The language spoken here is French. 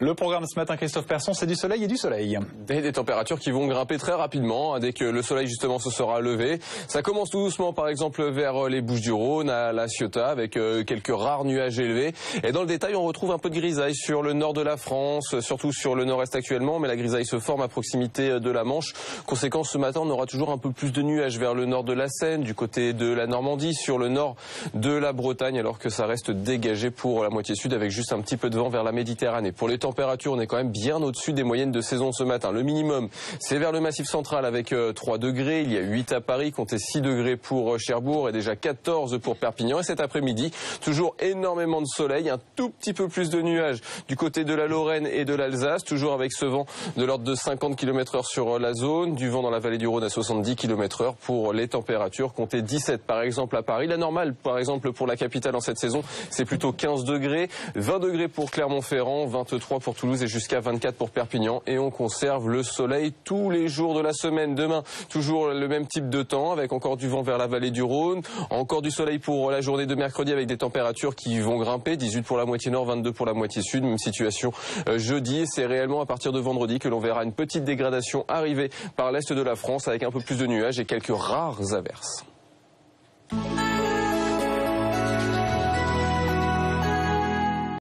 Le programme ce matin, Christophe Persson, c'est du soleil et du soleil. Des températures qui vont grimper très rapidement dès que le soleil justement se sera levé. Ça commence tout doucement par exemple vers les Bouches-du-Rhône, à La Ciotat, avec quelques rares nuages élevés. Et dans le détail, on retrouve un peu de grisaille sur le nord de la France, surtout sur le nord-est actuellement, mais la grisaille se forme à proximité de la Manche. Conséquence, ce matin, on aura toujours un peu plus de nuages vers le nord de la Seine, du côté de la Normandie, sur le nord de la Bretagne, alors que ça reste dégagé pour la moitié sud avec juste un petit peu de vent vers la Méditerranée. Pour les températures, on est quand même bien au-dessus des moyennes de saison ce matin. Le minimum, c'est vers le Massif central avec 3 degrés. Il y a 8 à Paris, comptez 6 degrés pour Cherbourg et déjà 14 pour Perpignan. Et cet après-midi, toujours énormément de soleil, un tout petit peu plus de nuages du côté de la Lorraine et de l'Alsace, toujours avec ce vent de l'ordre de 50 km/h sur la zone, du vent dans la vallée du Rhône à 70 km/h pour les températures. Comptez 17 par exemple à Paris. La normale, par exemple, pour la capitale en cette saison, c'est plutôt 15 degrés, 20 degrés pour Clermont-Ferrand, 23 pour Toulouse et jusqu'à 24 pour Perpignan. Et on conserve le soleil tous les jours de la semaine. Demain, toujours le même type de temps avec encore du vent vers la vallée du Rhône, encore du soleil pour la journée de mercredi avec des températures qui vont grimper, 18 pour la moitié nord, 22 pour la moitié sud. Même situation jeudi, et c'est réellement à partir de vendredi que l'on verra une petite dégradation arriver par l'est de la France avec un peu plus de nuages et quelques rares averses.